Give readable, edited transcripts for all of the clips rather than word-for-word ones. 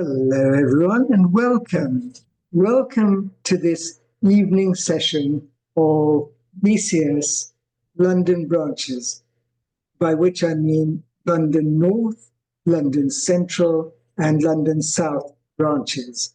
Hello, everyone, and welcome. Welcome to this evening session of BCS London branches, by which I mean London North, London Central, and London South branches.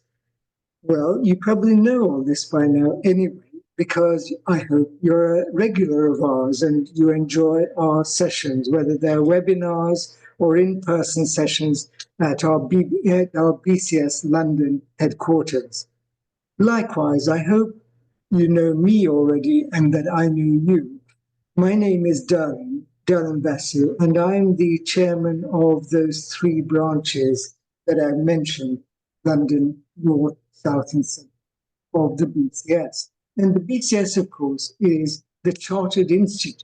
Well, you probably know all this by now anyway, because I hope you're a regular of ours and you enjoy our sessions, whether they're webinars or in-person sessions at our BCS London headquarters. Likewise, I hope you know me already and that I know you. My name is Darren Basu, and I'm the chairman of those three branches that I mentioned, London, North, South, and Central, of the BCS. And the BCS, of course, is the Chartered Institute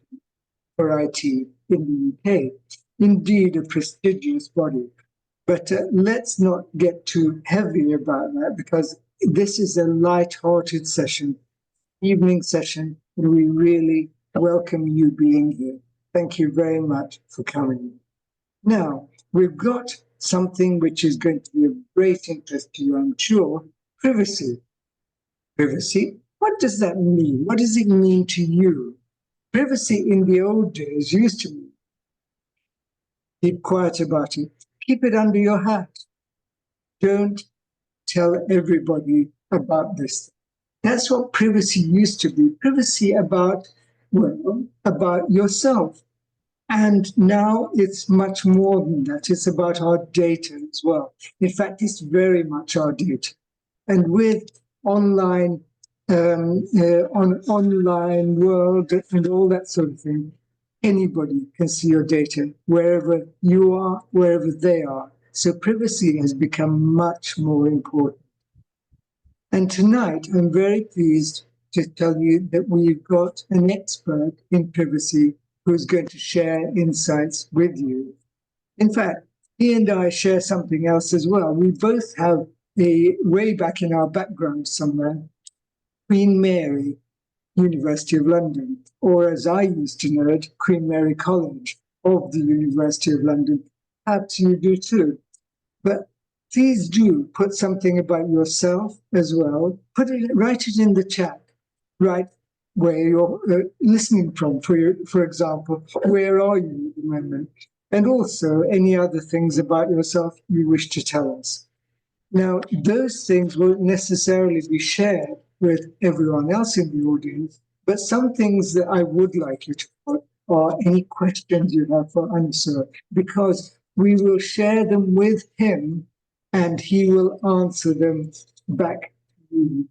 for IT in the UK. Indeed, a prestigious body. But let's not get too heavy about that, because this is a light-hearted session, evening session, and we really welcome you being here. Thank you very much for coming. Now, we've got something which is going to be of great interest to you, I'm sure, privacy. Privacy? What does that mean? What does it mean to you? Privacy in the old days used to mean keep quiet about it. Keep it under your hat. Don't tell everybody about this. That's what privacy used to be. Privacy about yourself. And now it's much more than that. It's about our data as well. In fact, it's very much our data. And with online online world and all that sort of thing, anybody can see your data wherever you are, wherever they are. So privacy has become much more important. And tonight, I'm very pleased to tell you that we've got an expert in privacy who's going to share insights with you. In fact, he and I share something else as well. We both have way back in our background somewhere, Queen Mary University of London, or as I used to know it, Queen Mary College of the University of London. Perhaps you do too. But please do put something about yourself as well. Write it in the chat, right where you're listening from, for example, where are you at the moment? And also any other things about yourself you wish to tell us. Now, those things won't necessarily be shared with everyone else in the audience, but some things that I would like you to put are any questions you have for Anisur, because we will share them with him and he will answer them back to you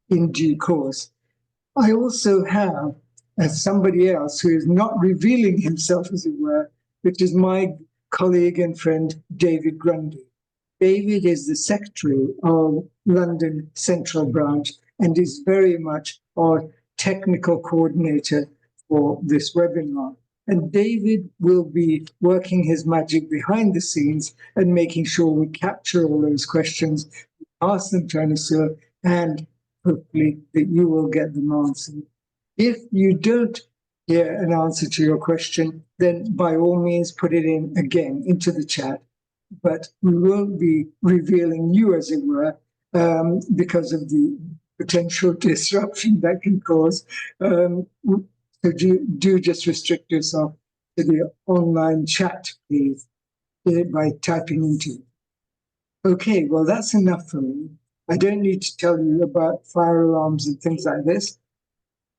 in due course. I also have somebody else who is not revealing himself, as it were, which is my colleague and friend, David Grundy. David is the secretary of London Central Branch and is very much our technical coordinator for this webinar. And David will be working his magic behind the scenes and making sure we capture all those questions, ask them to Anisur, and hopefully that you will get them answered. If you don't hear an answer to your question, then by all means put it in again into the chat. But we won't be revealing you, as it were, because of the potential disruption that can cause. So do just restrict yourself to the online chat, please, by typing into it. Okay, well, that's enough for me. I don't need to tell you about fire alarms and things like this.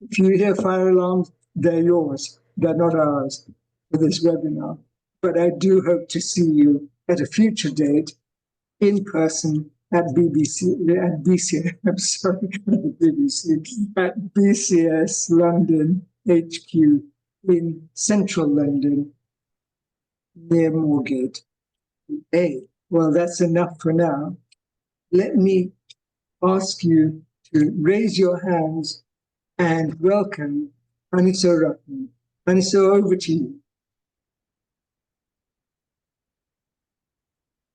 If you hear fire alarms, they're yours. They're not ours for this webinar. But I do hope to see you at a future date in person at BCS, I'm sorry, at BCS London HQ in central London near Moorgate. Okay, well, that's enough for now. Let me ask you to raise your hands and welcome Anisur Rahman. Anisur, over to you.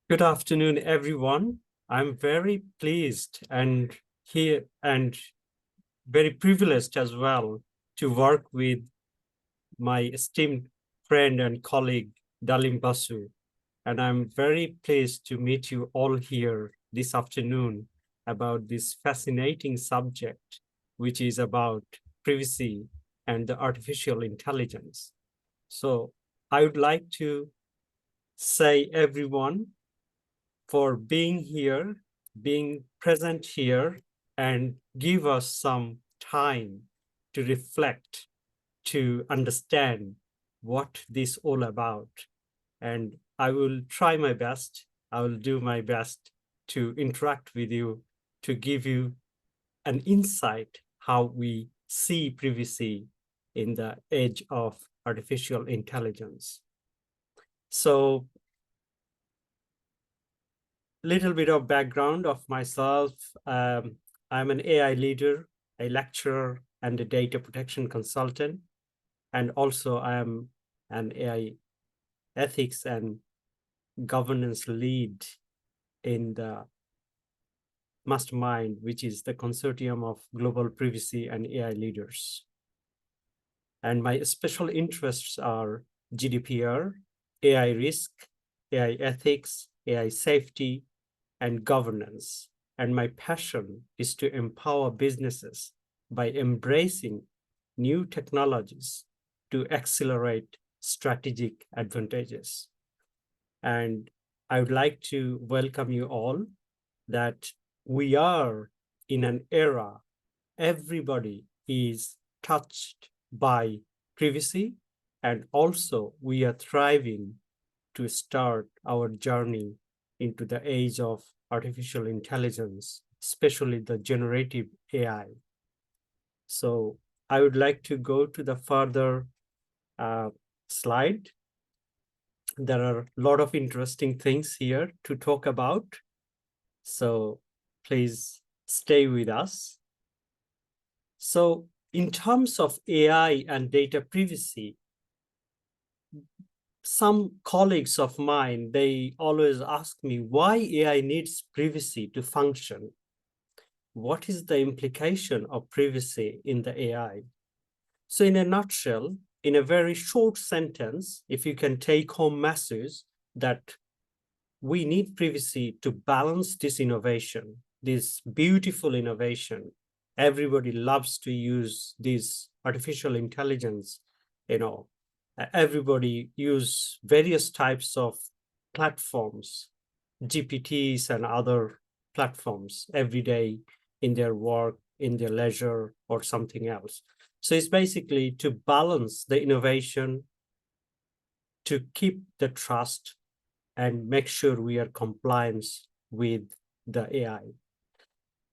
Good afternoon, everyone. I'm very pleased and here and very privileged as well to work with my esteemed friend and colleague, Dalim Basu. And I'm very pleased to meet you all here this afternoon about this fascinating subject, which is about privacy and the artificial intelligence. So I would like to say everyone for being here, being present here, and give us some time to reflect, to understand what this all about. And I will try my best. I will do my best to interact with you, to give you an insight how we see privacy in the age of artificial intelligence. So, little bit of background of myself. I'm an AI leader, a lecturer, and a data protection consultant. And also I am an AI ethics and governance lead in the Mastermind, which is the consortium of global privacy and AI leaders. And my special interests are GDPR, AI risk, AI ethics, AI safety, and governance. And my passion is to empower businesses by embracing new technologies to accelerate strategic advantages. And I would like to welcome you all that we are in an era, everybody is touched by privacy, and also we are thriving to start our journey into the age of artificial intelligence, especially the generative AI. So I would like to go to the further slide. There are a lot of interesting things here to talk about. So please stay with us. So in terms of AI and data privacy, some colleagues of mine, they always ask me why AI needs privacy to function. What is the implication of privacy in the AI? So in a nutshell, in a very short sentence, if you can take home message that we need privacy to balance this innovation, this beautiful innovation. Everybody loves to use this artificial intelligence, everybody use various types of platforms, GPTs and other platforms every day in their work, in their leisure, or something else. So it's basically to balance the innovation, to keep the trust, and make sure we are compliant with the AI.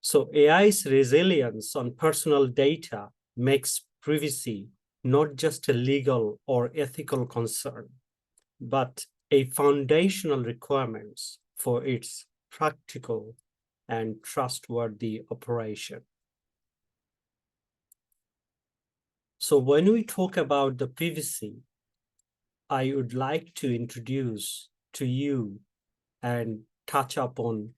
So AI's resilience on personal data makes privacy not just a legal or ethical concern, but a foundational requirement for its practical and trustworthy operation. So when we talk about the privacy, I would like to introduce to you and touch upon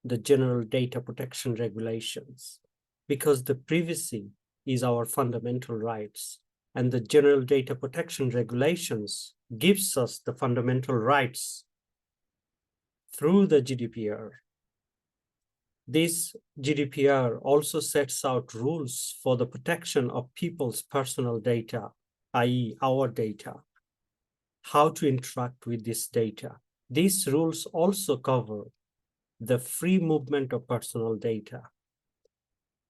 the general data protection regulations, because the privacy is our fundamental rights, and the general data protection regulations gives us the fundamental rights through the GDPR. This GDPR also sets out rules for the protection of people's personal data, i.e. our data, how to interact with this data. These rules also cover the free movement of personal data.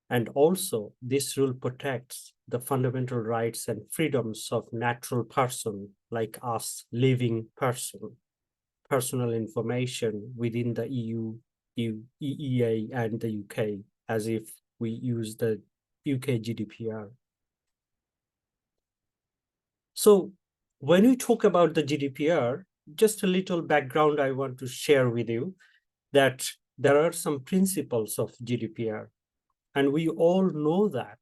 And also, this rule protects the fundamental rights and freedoms of natural person like us, living person, personal information within the EU, EEA, and the UK, as if we use the UK GDPR. So when we talk about the GDPR, just a little background I want to share with you, that there are some principles of GDPR. And we all know that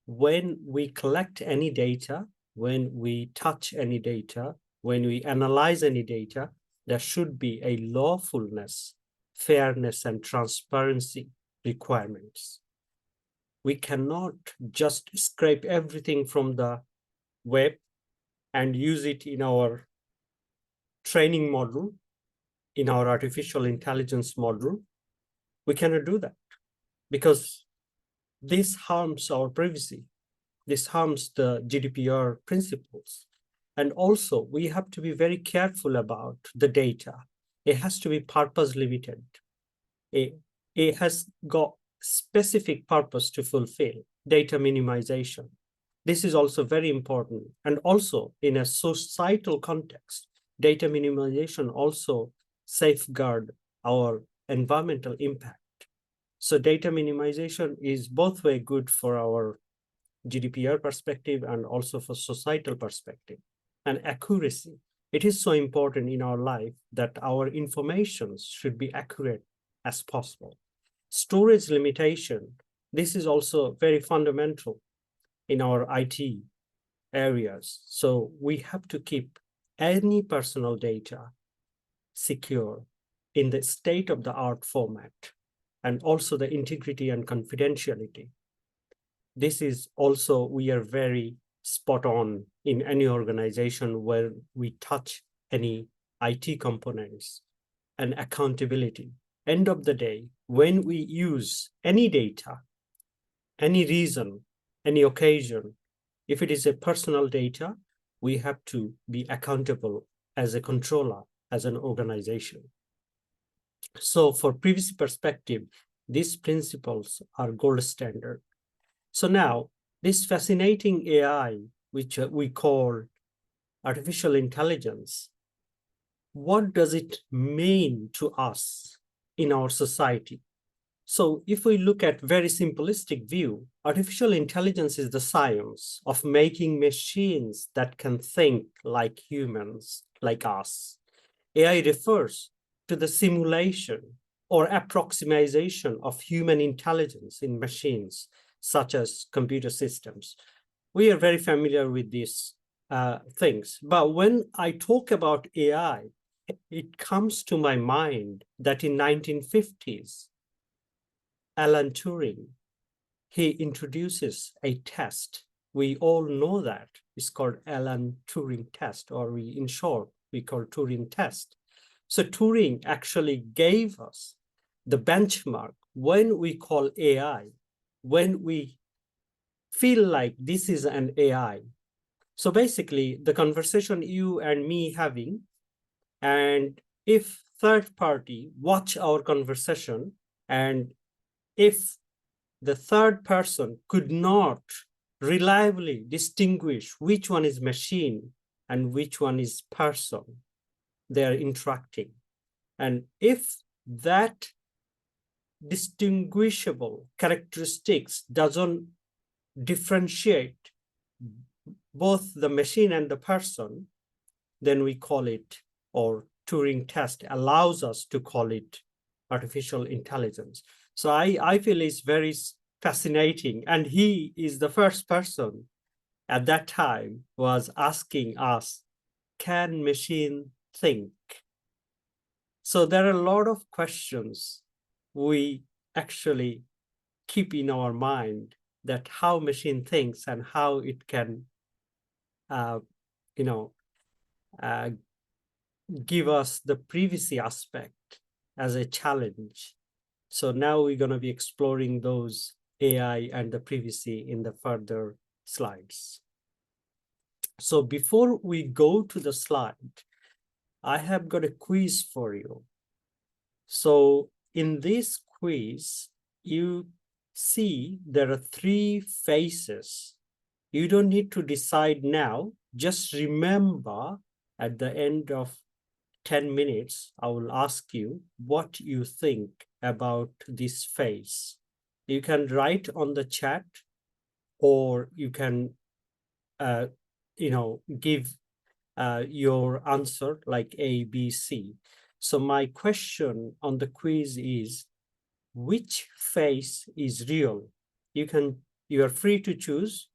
when we collect any data, when we touch any data, when we analyze any data, there should be a lawfulness, fairness, and transparency requirements. We cannot just scrape everything from the web and use it in our training model in our artificial intelligence model, we cannot do that because this harms our privacy. This harms the GDPR principles. And also, we have to be very careful about the data. It has to be purpose limited. It has got specific purpose to fulfill, data minimization. This is also very important. And also, in a societal context, data minimization also safeguard our environmental impact. So data minimization is both way good for our GDPR perspective and also for societal perspective. And accuracy. It is so important in our life that our information should be accurate as possible. Storage limitation. This is also very fundamental in our IT areas. So we have to keep any personal data secure in the state-of-the-art format, and also the integrity and confidentiality. This is also, we are very spot on in any organization where we touch any IT components. And accountability. End of the day, when we use any data, any reason, any occasion, if it is a personal data, we have to be accountable as a controller, as an organization. So for privacy perspective, these principles are gold standard. So now, this fascinating AI, which we call artificial intelligence, what does it mean to us in our society? So if we look at very simplistic view, artificial intelligence is the science of making machines that can think like humans, like us. AI refers to the simulation or approximation of human intelligence in machines, such as computer systems. We are very familiar with these things. But when I talk about AI, it comes to my mind that in 1950s, Alan Turing, he introduces a test. We all know that. It's called Alan Turing test, or in short, we call Turing test. So Turing actually gave us the benchmark when we call AI, when we feel like this is an AI. So basically, the conversation you and me having, and if third party watch our conversation, and if the third person could not reliably distinguish which one is machine and which one is person, they are interacting. And if that distinguishable characteristics doesn't differentiate both the machine and the person, then we call it, or Turing test allows us to call it, artificial intelligence. So I feel it's very fascinating. And he is the first person at that time was asking us, can machine think? So there are a lot of questions we actually keep in our mind, that how machine thinks and how it can, give us the privacy aspect as a challenge. So now we're going to be exploring those AI and the privacy in the further slides. So before we go to the slide, I have got a quiz for you. So in this quiz, you see there are 3 phases. You don't need to decide now. Just remember at the end of 10 minutes, I will ask you what you think about this phase. You can write on the chat, or you can, give your answer like A, B, C. So my question on the quiz is, which phase is real? You are free to choose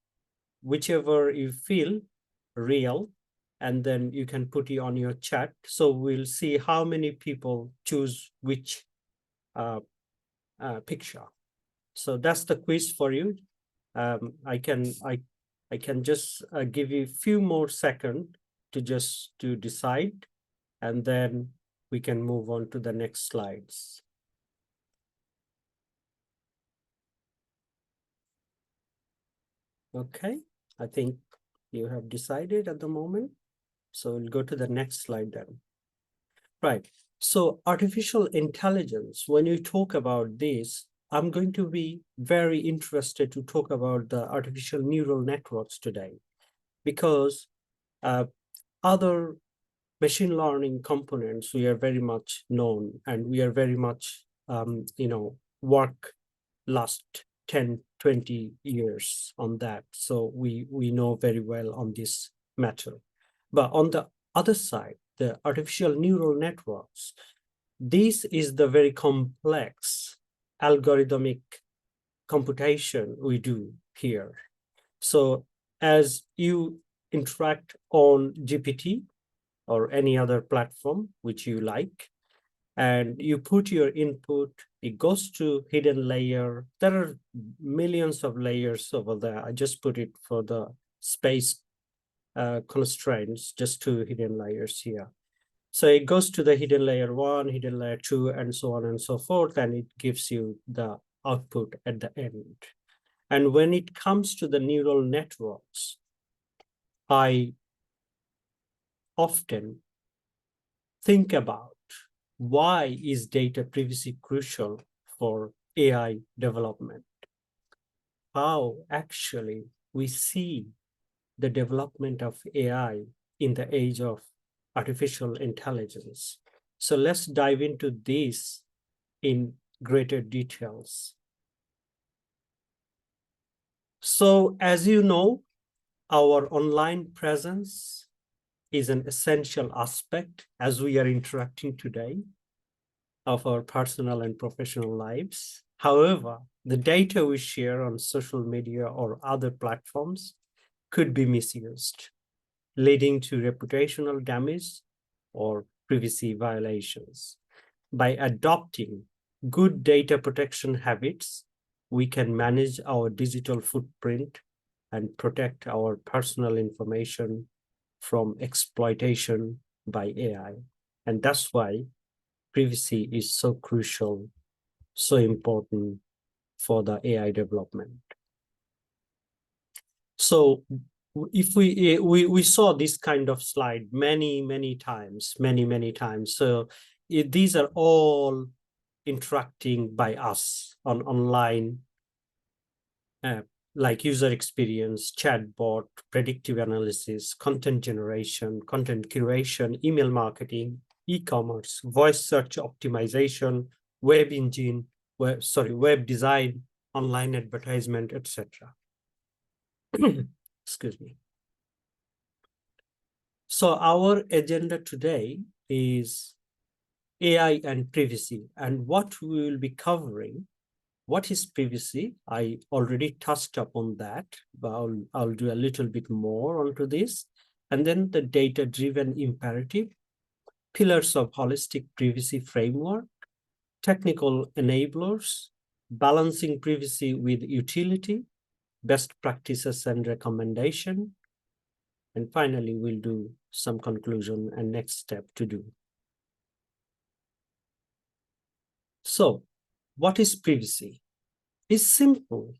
whichever you feel real, and then you can put it on your chat. So we'll see how many people choose which picture. So that's the quiz for you. I can just give you a few more seconds to decide, and then we can move on to the next slides. Okay, I think you have decided at the moment. So we'll go to the next slide then. Right, so artificial intelligence, when you talk about this, I'm going to be very interested to talk about the artificial neural networks today, because other machine learning components, we are very much known, and we are very much, work last 10, 20 years on that. So we know very well on this matter. But on the other side, the artificial neural networks, this is the very complex algorithmic computation we do here. So as you interact on GPT or any other platform which you like, and you put your input, it goes to hidden layer. There are millions of layers over there. I just put it for the space constraints, just 2 hidden layers here. So it goes to the hidden layer 1, hidden layer 2, and so on and so forth, and it gives you the output at the end. And when it comes to the neural networks, I often think about, why is data privacy crucial for AI development? How actually we see the development of AI in the age of artificial intelligence. So let's dive into this in greater details. So as you know, our online presence is an essential aspect as we are interacting today of our personal and professional lives. However, the data we share on social media or other platforms could be misused, leading to reputational damage or privacy violations. By adopting good data protection habits, we can manage our digital footprint and protect our personal information from exploitation by AI. And that's why privacy is so crucial, so important for the AI development. So if we saw this kind of slide many times. So these are all interacting by us on online, like user experience, chatbot, predictive analysis, content generation, content curation, email marketing, e-commerce, voice search optimization, web engine, web design, online advertisement, etc. Excuse me. So our agenda today is AI and privacy, and what we will be covering. What is privacy? I already touched upon that, but I'll do a little bit more onto this. And then the data-driven imperative, pillars of holistic privacy framework, technical enablers, balancing privacy with utility, best practices and recommendation. And finally, we'll do some conclusion and next step to do. So what is privacy? It's simple.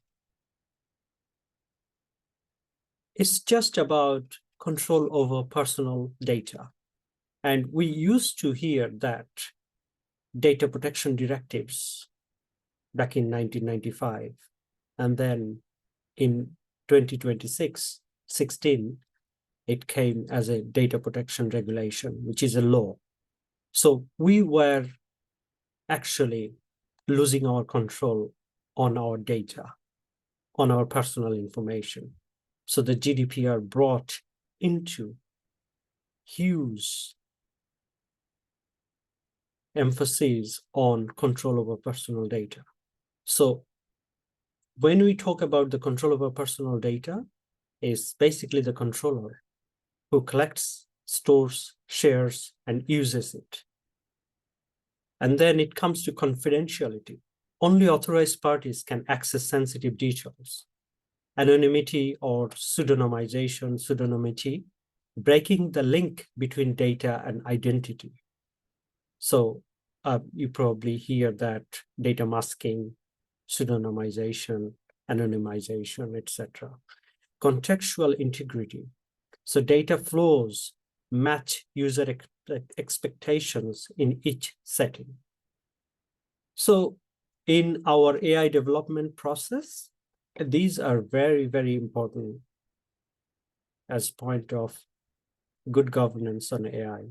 It's just about control over personal data. And we used to hear that data protection directives back in 1995. And then in 2016, it came as a data protection regulation, which is a law. So we were actually losing our control on our data, on our personal information. So the GDPR brought into huge emphasis on control over personal data. So when we talk about the control over personal data, is basically the controller who collects, stores, shares, and uses it. And then it comes to confidentiality. Only authorized parties can access sensitive details. Anonymity or pseudonymity, breaking the link between data and identity. So you probably hear that data masking, pseudonymization, anonymization, etc. Contextual integrity. So data flows match user expectations in each setting. So in our AI development process, these are very, very important as point of good governance on AI.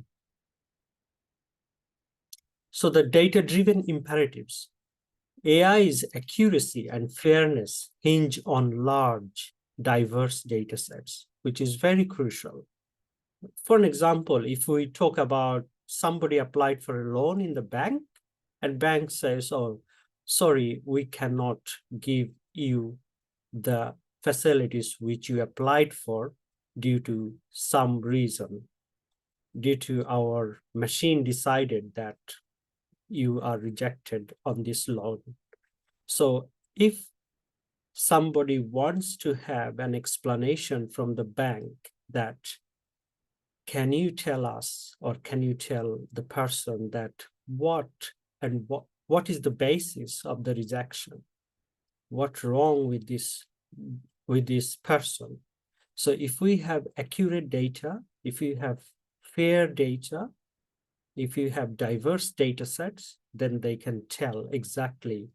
So the data-driven imperatives. AI's accuracy and fairness hinge on large, diverse data sets, which is very crucial. For an example, if we talk about somebody applied for a loan in the bank, and bank says, oh, sorry, we cannot give you the facilities which you applied for due to some reason, due to our machine decided that you are rejected on this loan. So if somebody wants to have an explanation from the bank that, can you tell us, or can you tell the person that what is the basis of the rejection? What's wrong with this person? So if we have accurate data, if you have fair data, if you have diverse data sets, then they can tell exactly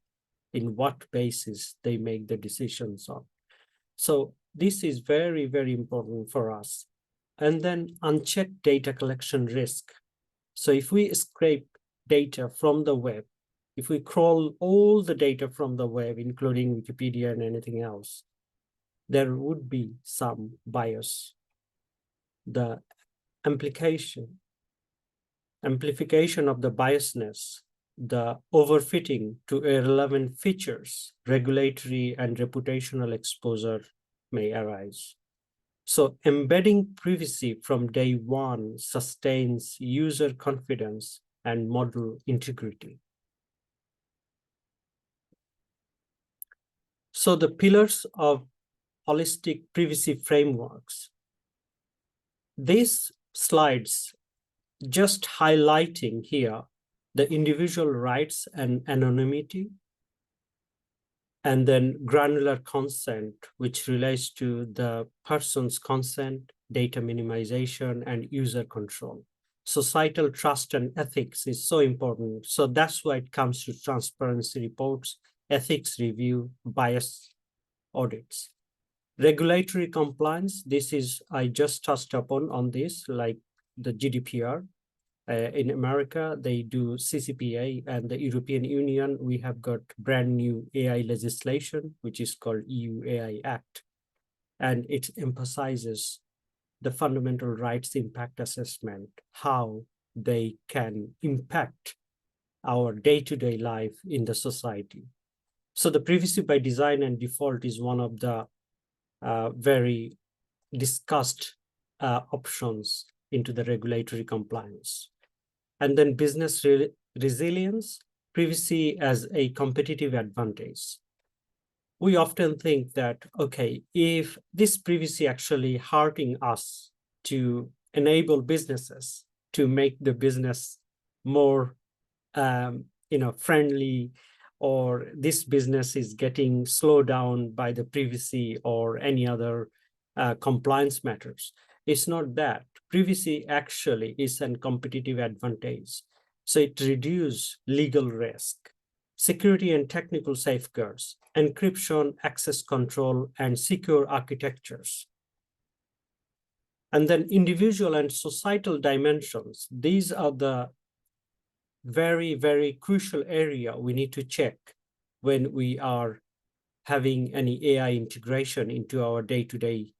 in what basis they make the decisions on. So this is very, very important for us. And then unchecked data collection risk. So if we scrape data from the web, if we crawl all the data from the web, including Wikipedia and anything else, there would be some bias. The amplification of the biasness, the overfitting to irrelevant features, regulatory and reputational exposure may arise. So embedding privacy from day one sustains user confidence and model integrity. So the pillars of holistic privacy frameworks. These slides just highlighting here the individual rights and anonymity, and then granular consent, which relates to the person's consent, data minimization, and user control. Societal trust and ethics is so important. So that's why it comes to transparency reports, ethics review, bias audits. Regulatory compliance, this is, I just touched upon on this, like the GDPR. In America, they do CCPA, and the European Union, we have got brand new AI legislation, which is called EU AI Act. And it emphasizes the fundamental rights impact assessment, how they can impact our day-to-day life in the society. So the privacy by design and default is one of the very discussed options into the regulatory compliance. And then business resilience, privacy as a competitive advantage. We often think that, okay, if this privacy actually hurting us to enable businesses to make the business more friendly, or this business is getting slowed down by the privacy or any other compliance matters. It's not that. Privacy actually is a competitive advantage. So it reduces legal risk, security and technical safeguards, encryption, access control, and secure architectures. And then individual and societal dimensions. These are the very, very crucial area we need to check when we are having any AI integration into our day-to-day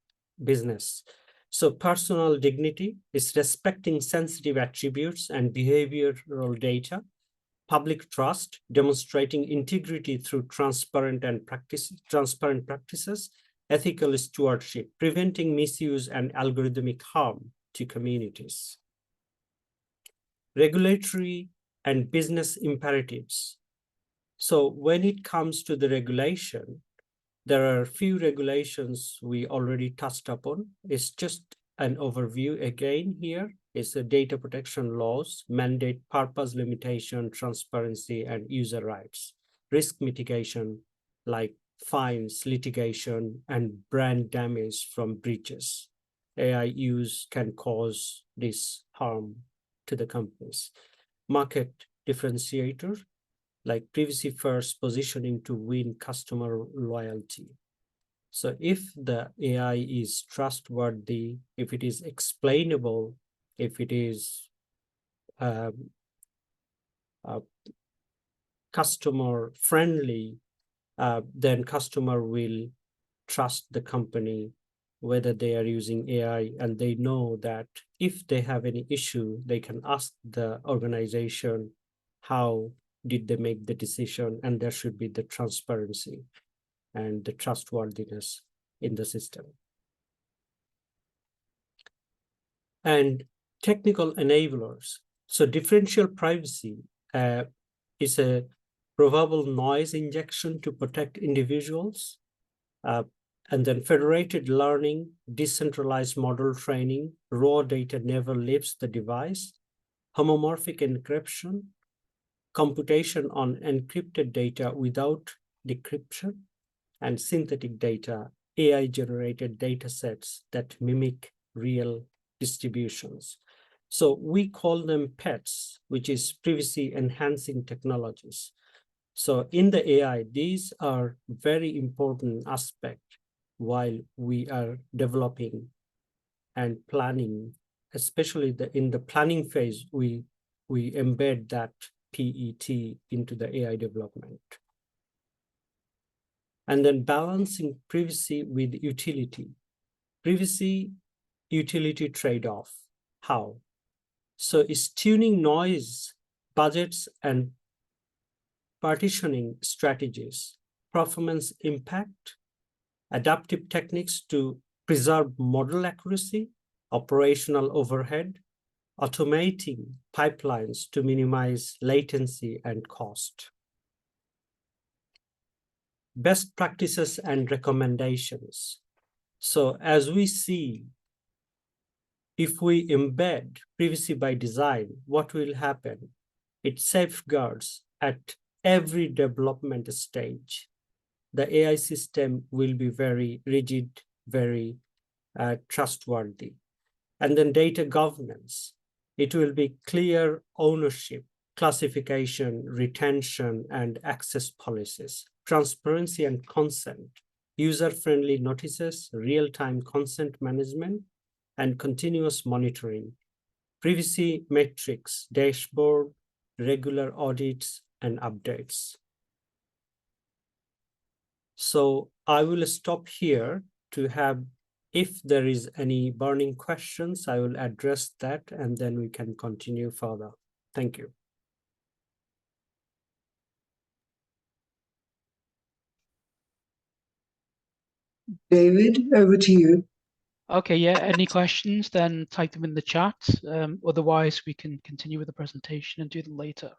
business. So personal dignity is respecting sensitive attributes and behavioral data. Public trust, demonstrating integrity through transparent practices. Ethical stewardship, preventing misuse and algorithmic harm to communities. Regulatory and business imperatives. So when it comes to the regulation, there are a few regulations we already touched upon. It's just an overview again here is the data protection laws, mandate purpose limitation, transparency, and user rights, risk mitigation like fines, litigation, and brand damage from breaches. AI use can cause this harm to the companies. Market differentiator, like privacy first positioning to win customer loyalty. So if the AI is trustworthy, if it is explainable, if it is customer friendly, then customer will trust the company, whether they are using AI, and they know that if they have any issue, they can ask the organization, how did they make the decision? And there should be the transparency and the trustworthiness in the system. And technical enablers. So differential privacy is a probable noise injection to protect individuals. And then federated learning, decentralized model training, raw data never leaves the device, homomorphic encryption, computation on encrypted data without decryption, and synthetic data, AI-generated data sets that mimic real distributions. So we call them PETs, which is privacy-enhancing technologies. So in the AI, these are very important aspects while we are developing and planning, especially in the planning phase, we embed that PET into the AI development. And then balancing privacy with utility. Privacy, utility trade-off. How? So it's tuning noise, budgets, and partitioning strategies, performance impact, adaptive techniques to preserve model accuracy, operational overhead, automating pipelines to minimize latency and cost. Best practices and recommendations. So as we see, if we embed privacy by design, what will happen? It safeguards at every development stage. The AI system will be very rigid, very trustworthy. And then data governance. It will be clear ownership, classification, retention, and access policies, transparency and consent, user-friendly notices, real-time consent management, and continuous monitoring, privacy metrics, dashboard, regular audits, and updates. So I will stop here to have, if there is any burning questions, I will address that and then we can continue further. Thank you. David, over to you. Okay, yeah, any questions, then type them in the chat. Otherwise, we can continue with the presentation and do them later.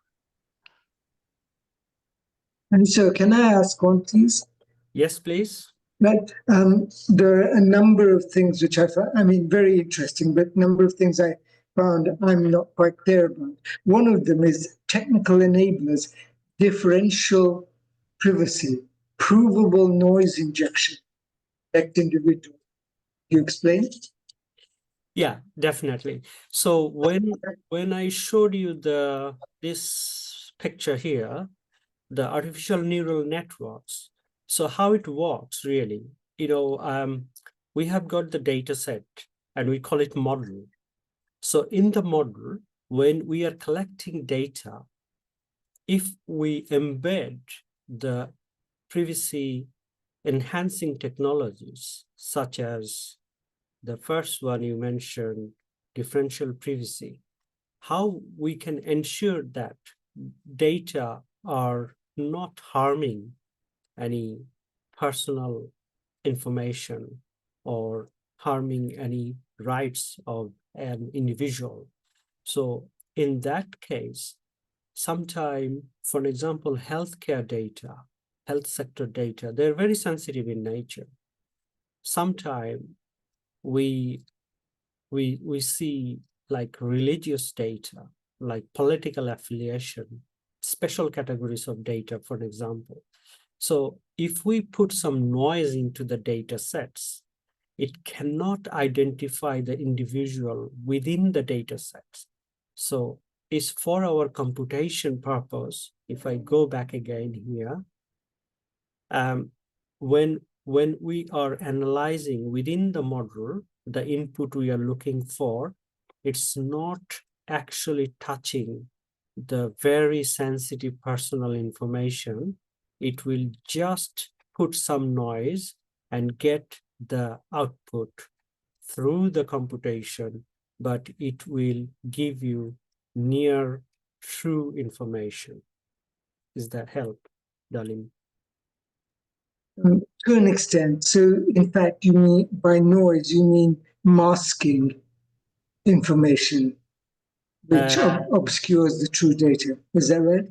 And so can I ask one, please? Yes, please. But there are a number of things which I find, very interesting, but a number of things I found I'm not quite clear about. One of them is technical enablers, differential privacy, provable noise injection, protect individual. You explain? Yeah, definitely. So when I showed you this picture here, the artificial neural networks, so how it works really, we have got the data set and we call it model. So in the model, when we are collecting data, if we embed the privacy enhancing technologies, such as the first one you mentioned, differential privacy, how we can ensure that data are not harming any personal information or harming any rights of an individual. So in that case, sometime, for example, healthcare data, health sector data, they're very sensitive in nature. Sometime we we see like religious data, like political affiliation, special categories of data, for example. So if we put some noise into the data sets, it cannot identify the individual within the data sets. So it's for our computation purpose. If I go back again here, when we are analyzing within the model, the input we are looking for, it's not actually touching the very sensitive personal information. It will just put some noise and get the output through the computation, but it will give you near true information. Is that help, Dalim? To an extent. So, in fact, you mean by noise, you mean masking information, which obscures the true data. Is that right?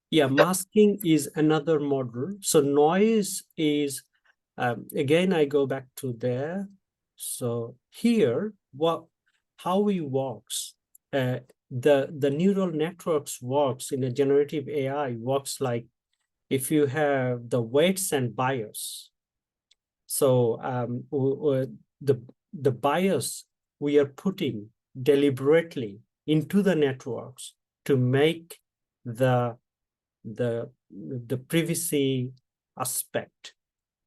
Yeah, masking is another model. So noise is, again, I go back to there. So here, how it works, the neural networks works in a generative AI works like if you have the weights and bias. So the bias we are putting deliberately into the networks to make the privacy aspect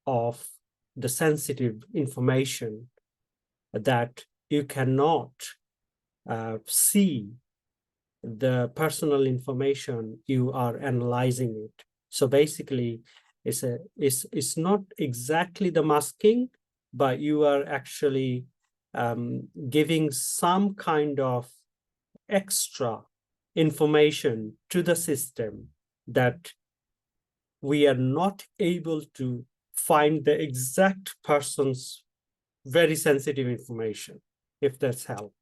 of the sensitive information that you cannot see the personal information you are analyzing it. So basically, it's not exactly the masking, but you are actually giving some kind of extra information to the system that we are not able to find the exact person's very sensitive information, if that's help.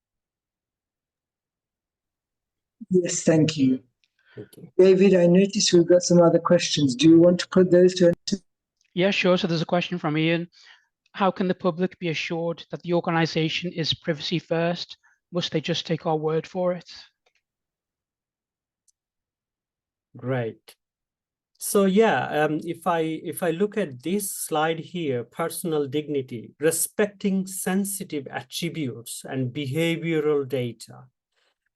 Yes, thank you. Thank you. David, I noticed we've got some other questions. Do you want to put those to answer? Yeah, sure. So there's a question from Ian. How can the public be assured that the organization is privacy first? Must they just take our word for it? Great. So yeah, if I look at this slide here, personal dignity, respecting sensitive attributes and behavioral data,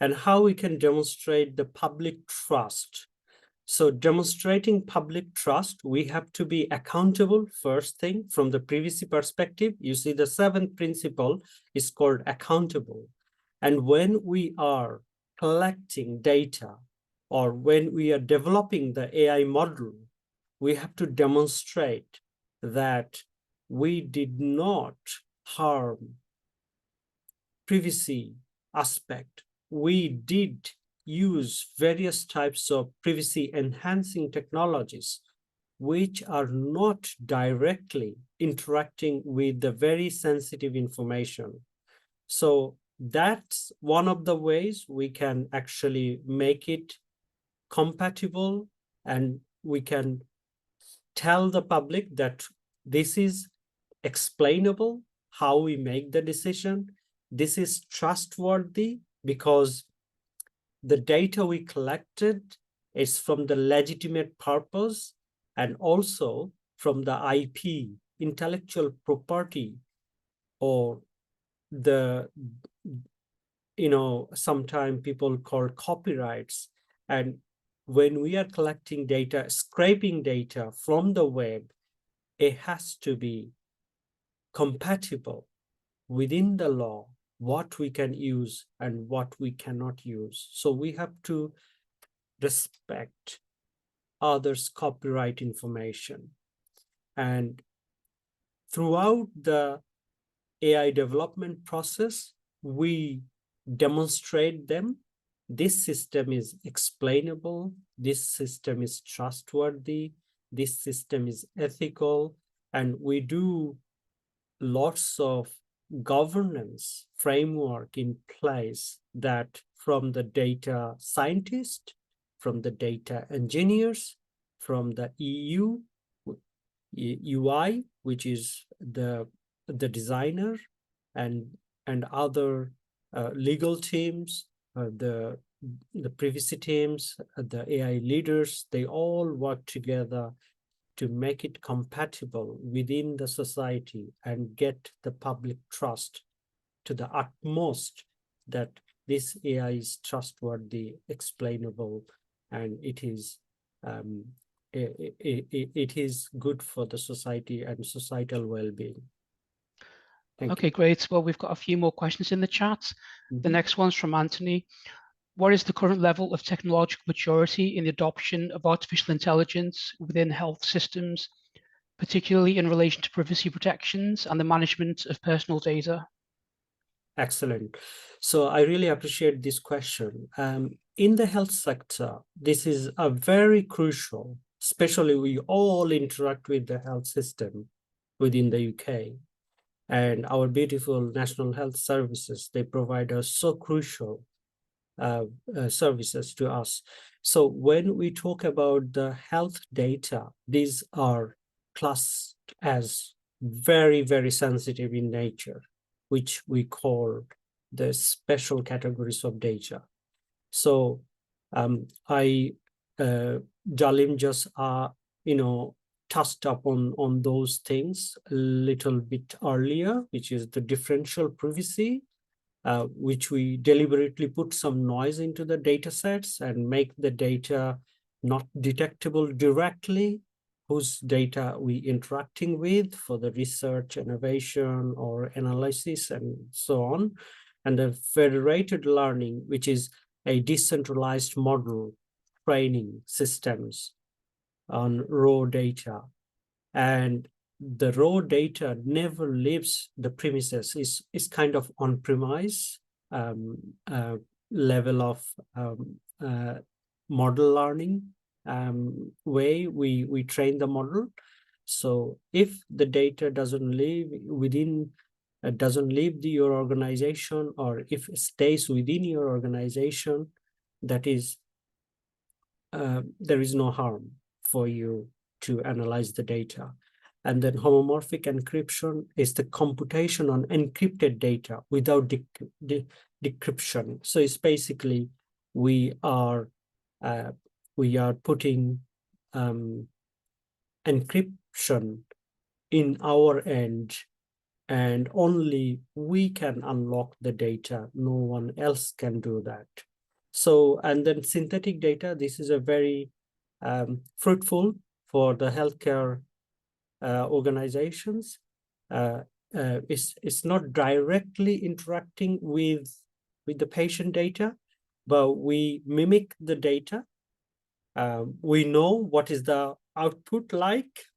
and how we can demonstrate the public trust. So demonstrating public trust, we have to be accountable, first thing, from the privacy perspective. You see the seventh principle is called accountable. And when we are collecting data or when we are developing the AI model, we have to demonstrate that we did not harm privacy aspect. We did use various types of privacy enhancing technologies which are not directly interacting with the very sensitive information. So that's one of the ways we can actually make it compatible, and we can tell the public that this is explainable, how we make the decision. This is trustworthy because the data we collected is from the legitimate purpose and also from the IP, intellectual property, or the, sometimes people call copyrights. And when we are collecting data, scraping data from the web, it has to be compatible within the law, what we can use and what we cannot use. So we have to respect others' copyright information. And throughout the AI development process, we demonstrate them. This system is explainable. This system is trustworthy. This system is ethical. And we do lots of governance framework in place that from the data scientist, from the data engineers, from the EU, UI, which is the designer, and and other legal teams, the privacy teams, the AI leaders, they all work together to make it compatible within the society and get the public trust to the utmost that this AI is trustworthy, explainable, and it is it is good for the society and societal well-being. Thank Okay, great. Well, we've got a few more questions in the chat. The next one's from Anthony. What is the current level of technological maturity in the adoption of artificial intelligence within health systems, particularly in relation to privacy protections and the management of personal data? Excellent. So I really appreciate this question. In the health sector, this is a very crucial, especially we all interact with the health system within the UK. And our beautiful National Health Services, they provide us so crucial services to us. So when we talk about the health data, these are classed as very, very sensitive in nature, which we call the special categories of data. So Jalim just touched upon on those things a little bit earlier, which is the differential privacy, which we deliberately put some noise into the data sets and make the data not detectable directly, whose data we interacting with for the research, innovation, or analysis, and so on. And the federated learning, which is a decentralized model training systems on raw data. And the raw data never leaves the premises, is kind of on-premise level of model learning way we train the model. So if the data doesn't live within, doesn't leave your organization, or if it stays within your organization, that is, there is no harm for you to analyze the data. And then homomorphic encryption is the computation on encrypted data without decryption. So it's basically we are putting encryption in our end, and only we can unlock the data. No one else can do that. So, and then synthetic data, this is a very fruitful for the healthcare organizations. It's not directly interacting with the patient data, but we mimic the data. We know what is the output like.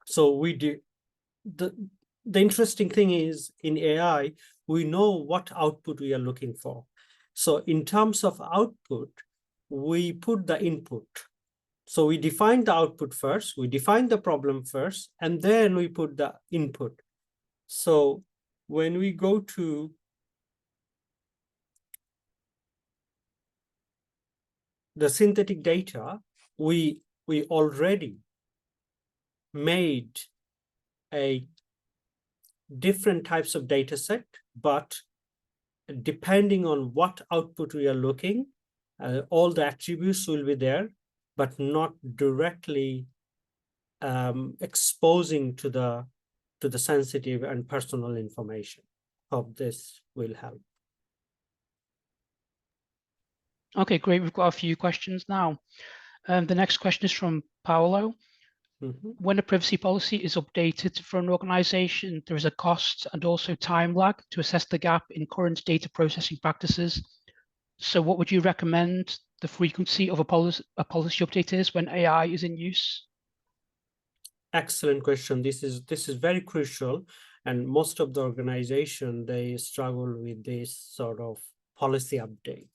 So we do the interesting thing is in AI, we know what output we are looking for. So in terms of output, we put the input. So we define the output first, we define the problem first, and then we put the input. So when we go to the synthetic data, we already made a different types of data set, but depending on what output we are looking, all the attributes will be there, but not directly exposing to the sensitive and personal information. Hope this will help. Okay, great. We've got a few questions now. The next question is from Paolo. When a privacy policy is updated for an organization, there is a cost and also time lag to assess the gap in current data processing practices. So what would you recommend the frequency of a policy update is when AI is in use? Excellent question. This is very crucial, and most of the organization, they struggle with this sort of policy update.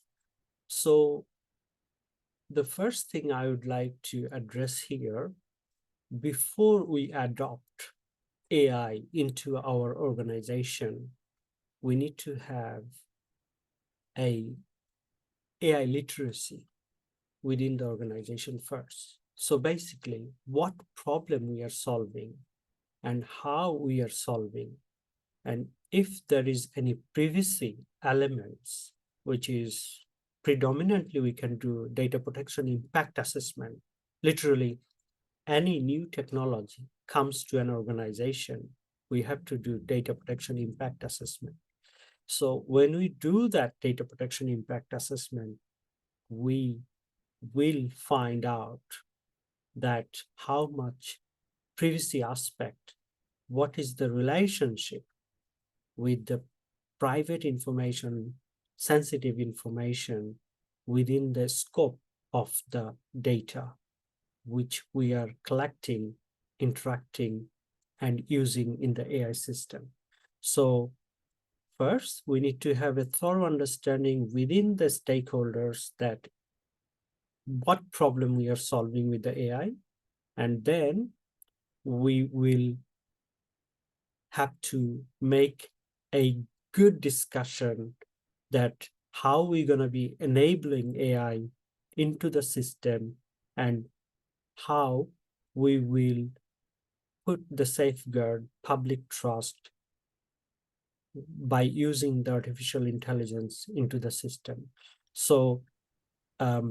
So the first thing I would like to address here, before we adopt AI into our organization, we need to have a AI literacy within the organization first. So basically, what problem we are solving and how we are solving, and if there is any privacy elements, which is predominantly we can do data protection impact assessment. Literally, any new technology comes to an organization, we have to do data protection impact assessment. So when we do that data protection impact assessment, we will find out that how much privacy aspect, what is the relationship with the private information, sensitive information within the scope of the data which we are collecting, interacting, and using in the AI system. So first, we need to have a thorough understanding within the stakeholders that what problem we are solving with the AI, and then we will have to make a good discussion that how we're going to be enabling AI into the system and how we will put the safeguard public trust by using the artificial intelligence into the system. So there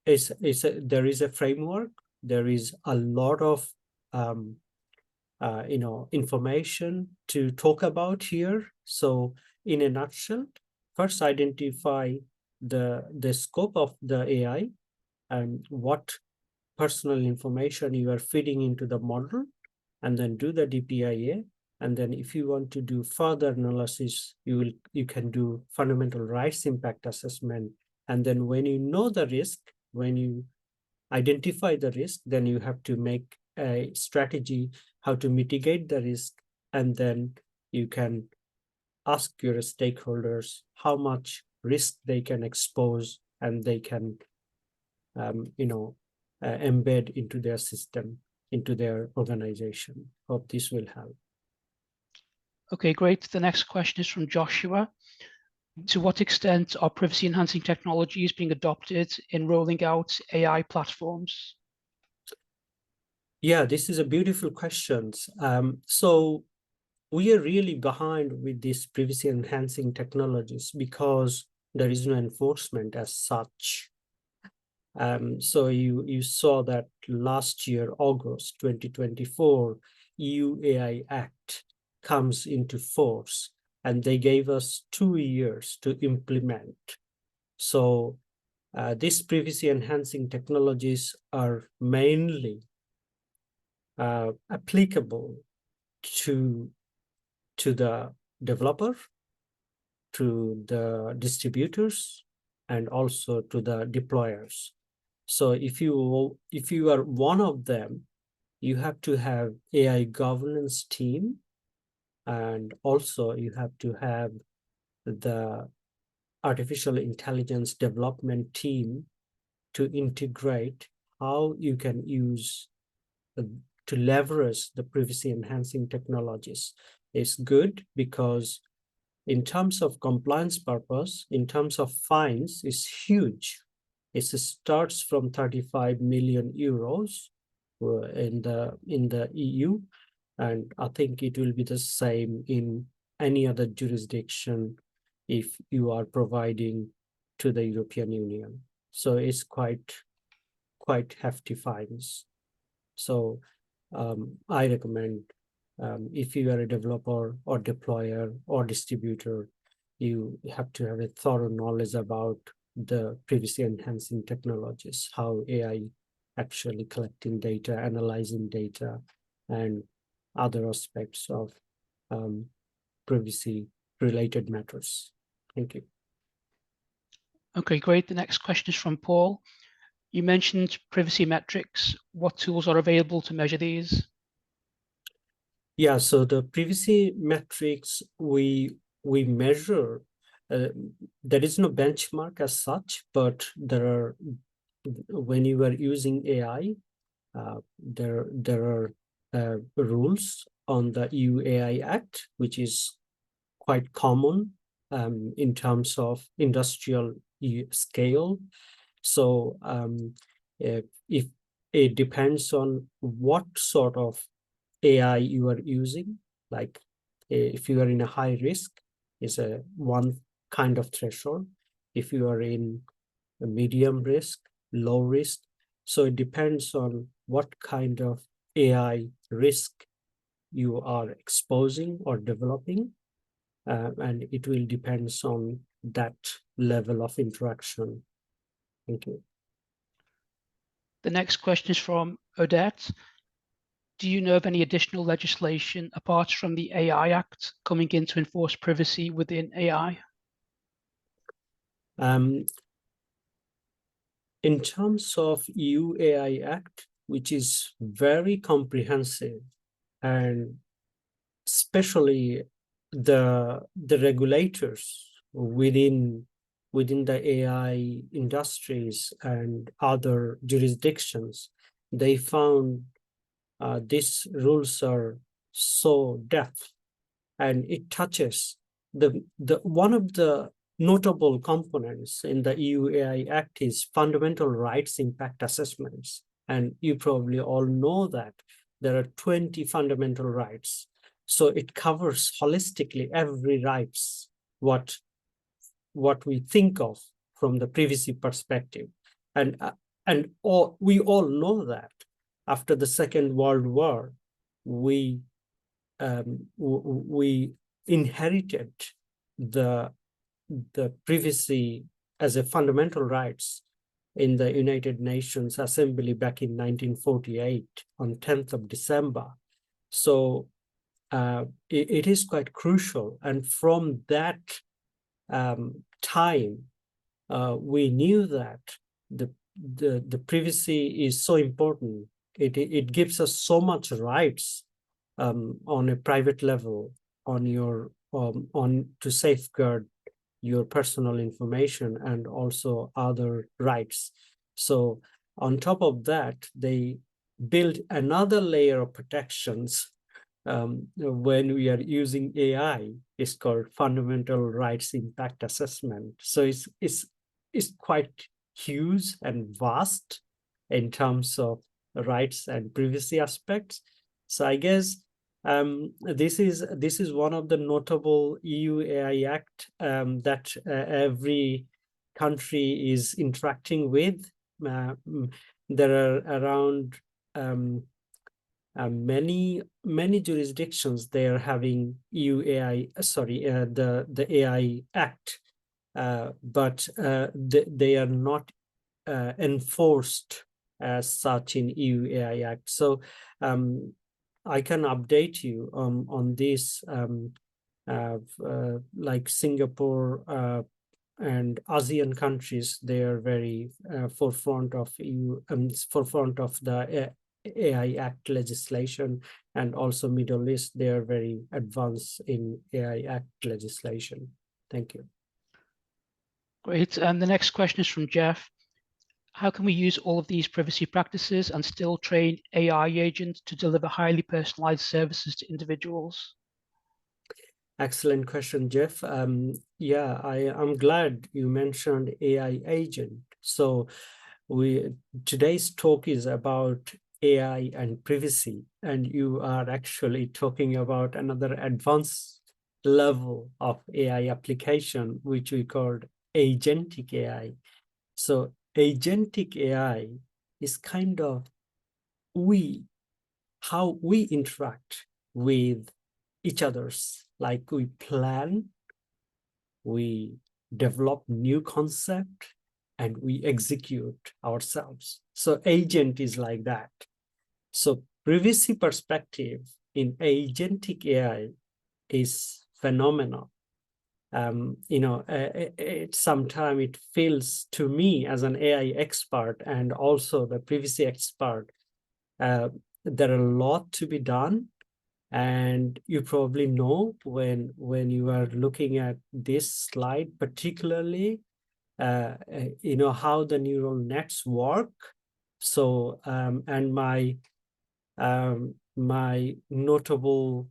is a framework, there is a lot of information to talk about here. So in a nutshell, first identify the scope of the AI and what personal information you are feeding into the model, and then do the DPIA. And then if you want to do further analysis, you can do fundamental rights impact assessment. And then when you know the risk, when you identify the risk, then you have to make a strategy how to mitigate the risk. And then you can ask your stakeholders how much risk they can expose, and they can embed into their system, into their organization. Hope this will help. Okay, great. The next question is from Joshua. To what extent are privacy enhancing technologies being adopted in rolling out AI platforms? Yeah, this is a beautiful question. So we are really behind with these privacy enhancing technologies because there is no enforcement as such. So you saw that last year, August 2024, EU AI Act comes into force, and they gave us 2 years to implement. So these privacy enhancing technologies are mainly applicable to the developer, to the distributors, and also to the deployers. So if you are one of them, you have to have AI governance team, and also you have to have the artificial intelligence development team to integrate how you can use to leverage the privacy enhancing technologies. It's good because in terms of compliance purpose, in terms of fines, it's huge. It starts from 35 million euros in the EU, and I think it will be the same in any other jurisdiction if you are providing to the European Union. So it's quite hefty fines. So I recommend if you are a developer or deployer or distributor, you have to have a thorough knowledge about the privacy enhancing technologies, how AI actually collecting data, analyzing data, and other aspects of privacy related matters. Thank you. Okay, great. The next question is from Paul. You mentioned privacy metrics. What tools are available to measure these? Yeah, so the privacy metrics we measure, there is no benchmark as such, but there are, when you are using AI, there are rules on the EU AI Act, which is quite common in terms of industrial scale. So if it depends on what sort of AI you are using, like If you are in a high risk, is a one kind of threshold. If you are in a medium risk, low risk, so it depends on what kind of AI risk you are exposing or developing, and it will depends on that level of interaction. Thank you. The next question is from Odette. Do you know of any additional legislation apart from the AI Act coming in to enforce privacy within AI? In terms of EU AI Act, which is very comprehensive, and especially the regulators within the AI industries and other jurisdictions, they found these rules are so depth, and it touches the one of the notable components in the EU AI Act is fundamental rights impact assessments. And you probably all know that there are 20 fundamental rights. So it covers holistically every rights, what we think of from the privacy perspective. And we all know that after the Second World War, we inherited the privacy as a fundamental rights in the United Nations Assembly back in 1948 on 10th of December. So it is quite crucial. And from that time, we knew that the privacy is so important. It gives us so much rights on a private level, on your to safeguard your personal information and also other rights. So on top of that, they build another layer of protections when we are using AI. It's called fundamental rights impact assessment. So it's quite huge and vast in terms of rights and privacy aspects. So I guess this is one of the notable EU AI Act that every country is interacting with. There are around many jurisdictions. They are having EU AI, the AI Act, but they are not enforced as such in EU AI Act. So I can update you on this, like Singapore and ASEAN countries. They are very forefront of EU, forefront of the AI Act legislation, and also Middle East. They are very advanced in AI Act legislation. Thank you. Great. And the next question is from Jeff. How can we use all of these privacy practices and still train AI agents to deliver highly personalized services to individuals? Excellent question, Jeff. Yeah, I'm glad you mentioned AI agent. So today's talk is about AI and privacy, and you are actually talking about another advanced level of AI application, which we called agentic AI. So agentic AI is kind of how we interact with each other's, like we plan, we develop new concept, and we execute ourselves. So agent is like that. So privacy perspective in agentic AI is phenomenal. Sometimes it feels to me as an AI expert and also the privacy expert, there are a lot to be done. And you probably know when you are looking at this slide, particularly, how the neural nets work. So, and my notable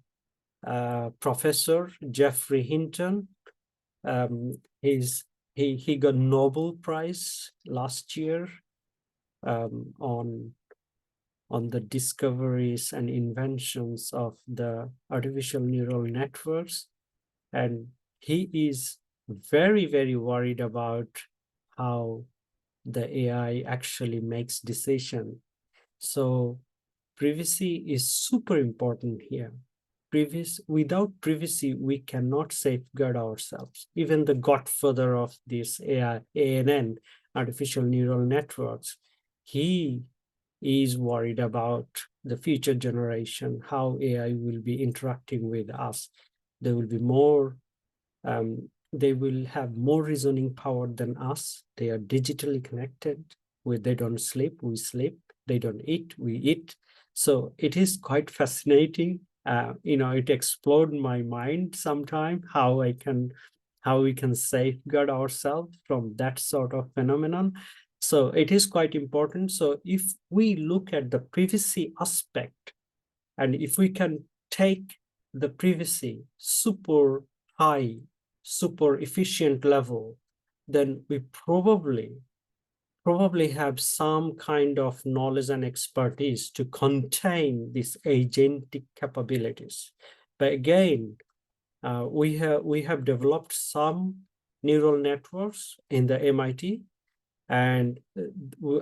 professor, Jeffrey Hinton, he got Nobel Prize last year on on the discoveries and inventions of the artificial neural networks. And he is very, very worried about how the AI actually makes decision. So privacy is super important here. Without privacy, we cannot safeguard ourselves. Even the godfather of this AI, ANN, artificial neural networks, he is worried about the future generation, how AI will be interacting with us. There will be more, they will have more reasoning power than us. They are digitally connected. They don't sleep, we sleep. They don't eat, we eat. So it is quite fascinating. It exploded my mind sometime how we can safeguard ourselves from that sort of phenomenon. So it is quite important. So if we look at the privacy aspect, and if we can take the privacy super high, super efficient level, then we probably have some kind of knowledge and expertise to contain these agentic capabilities. But again, we have developed some neural networks in the MIT, and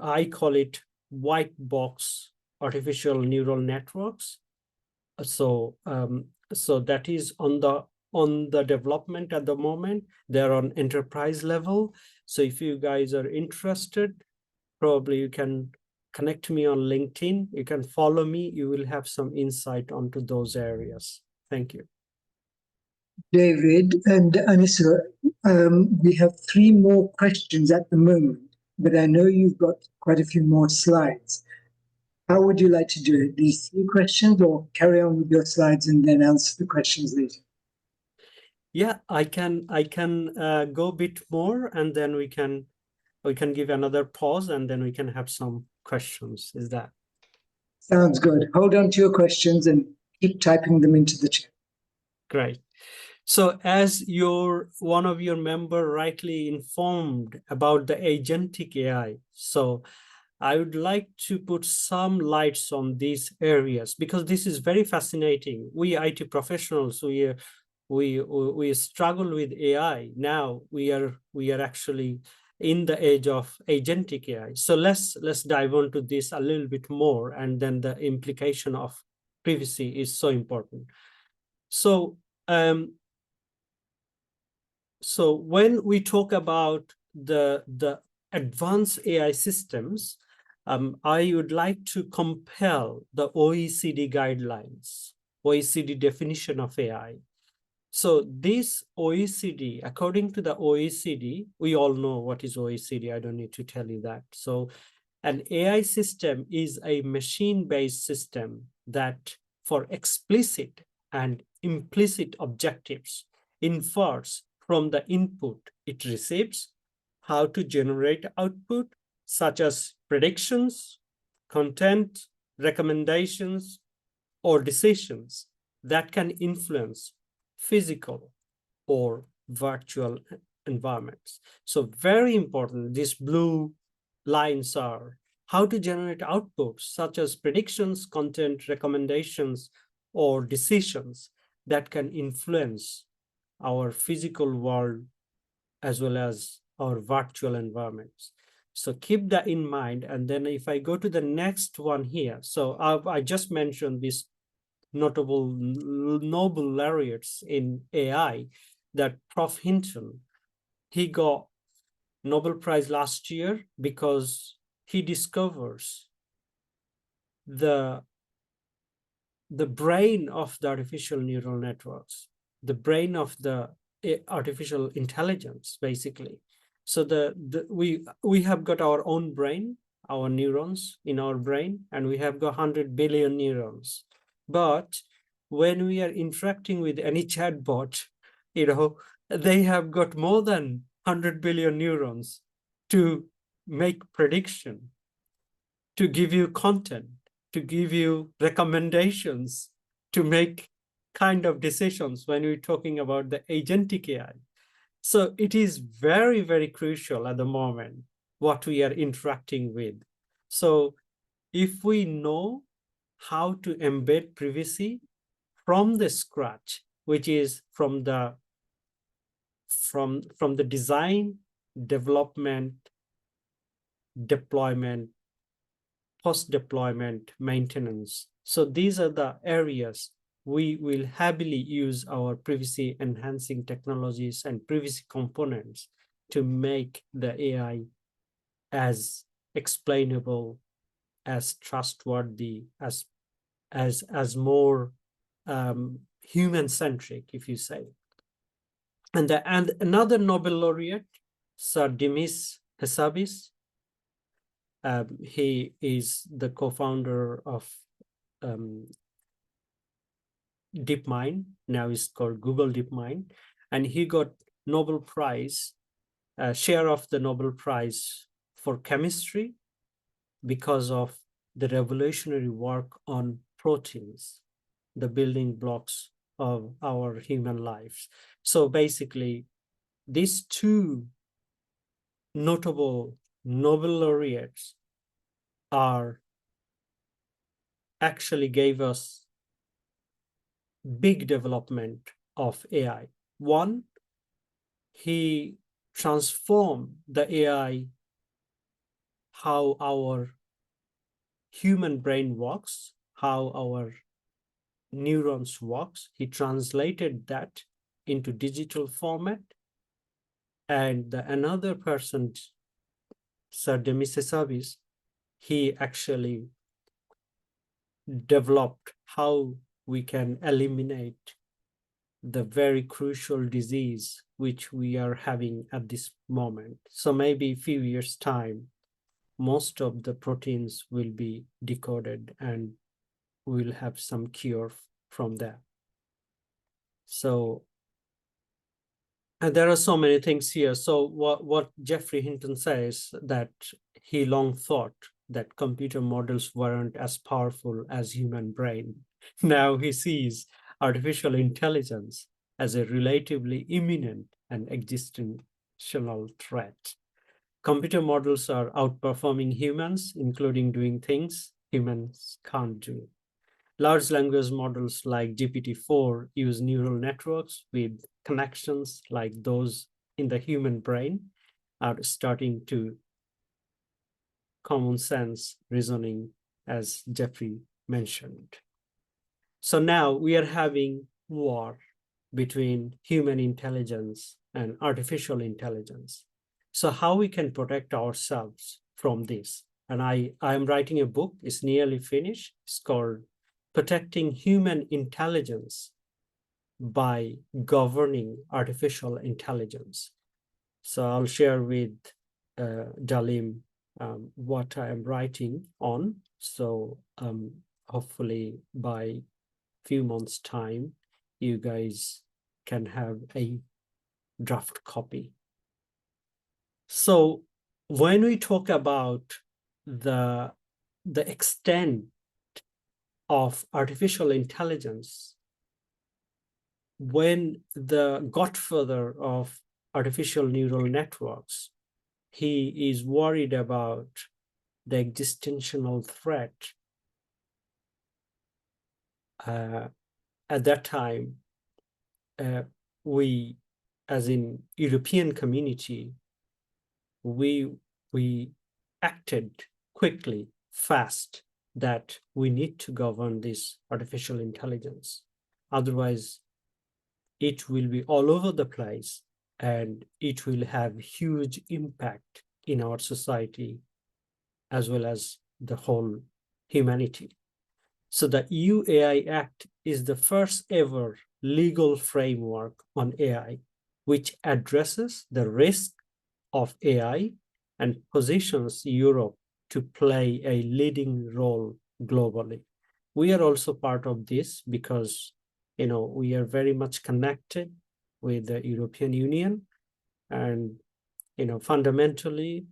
I call it white box artificial neural networks. So that is on the development at the moment. They're on enterprise level. So if you guys are interested, probably you can connect me on LinkedIn. You can follow me. You will have some insight onto those areas. Thank you. David and Anisur, we have 3 more questions at the moment, but I know you've got quite a few more slides. How would you like to do it? These 3 questions, or carry on with your slides and then answer the questions later? Yeah, I can go a bit more, and then we can give another pause, and then we can have some questions. Is that? Sounds good. Hold on to your questions and keep typing them into the chat. Great. So as one of your member rightly informed about the agentic AI, so I would like to put some lights on these areas, because this is very fascinating. We IT professionals, we struggle with AI. Now we are actually in the age of agentic AI. So let's dive into this a little bit more, and then the implication of privacy is so important. So so when we talk about the advanced AI systems, I would like to compel the OECD guidelines, OECD definition of AI. So this OECD, according to the OECD, we all know what is OECD. I don't need to tell you that. So an AI system is a machine-based system that, for explicit and implicit objectives, infers from the input it receives how to generate output, such as predictions, content, recommendations, or decisions that can influence physical or virtual environments. So very important, these blue lines are how to generate outputs such as predictions, content, recommendations, or decisions that can influence our physical world as well as our virtual environments. So keep that in mind. And then if I go to the next one here, so I just mentioned this notable Nobel laureates in AI, that Prof. Hinton, he got Nobel Prize last year because he discovers the brain of the artificial neural networks, the brain of the artificial intelligence, basically. So we have got our own brain, our neurons in our brain, and we have got 100 billion neurons. But when we are interacting with any chatbot, they have got more than 100 billion neurons to make prediction, to give you content, to give you recommendations, to make kind of decisions when we're talking about the agentic AI. So it is very, very crucial at the moment what we are interacting with. So if we know how to embed privacy from the scratch, which is from the design, development, deployment, post-deployment maintenance. So these are the areas we will heavily use our privacy enhancing technologies and privacy components to make the AI as explainable, as trustworthy, as more human-centric, if you say. And another Nobel laureate, Sir Demis Hassabis, he is the co-founder of DeepMind, now it's called Google DeepMind, and he got Nobel Prize, share of the Nobel Prize for chemistry because of the revolutionary work on proteins, the building blocks of our human lives. So basically, these two notable Nobel laureates actually gave us big development of AI. One, he transformed the AI, how our human brain works, how our neurons works. He translated that into digital format. And another person, Sir Demis Hassabis, he actually developed how we can eliminate the very crucial disease which we are having at this moment. So maybe a few years' time, most of the proteins will be decoded and we'll have some cure from that. So, and there are so many things here. So what Geoffrey Hinton says, that he long thought that computer models weren't as powerful as human brain. Now he sees artificial intelligence as a relatively imminent and existential threat. Computer models are outperforming humans, including doing things humans can't do. Large language models like GPT-4 use neural networks with connections like those in the human brain, are starting to common sense reasoning, as Geoffrey mentioned. So now we are having war between human intelligence and artificial intelligence. So how we can protect ourselves from this? And I am writing a book, it's nearly finished. It's called Protecting Human Intelligence by Governing Artificial Intelligence. So I'll share with Dalim what I am writing on. So hopefully by few months' time, you guys can have a draft copy. So when we talk about the extent of artificial intelligence, when the godfather of artificial neural networks, he is worried about the existential threat. At that time, we, as in European community, we acted quickly, fast, that we need to govern this artificial intelligence. Otherwise, it will be all over the place and it will have huge impact in our society as well as the whole humanity. So the EU AI Act is the first ever legal framework on AI, which addresses the risk of AI and positions Europe to play a leading role globally. We are also part of this because, you know, we are very much connected with the European Union, and, you know, fundamentally,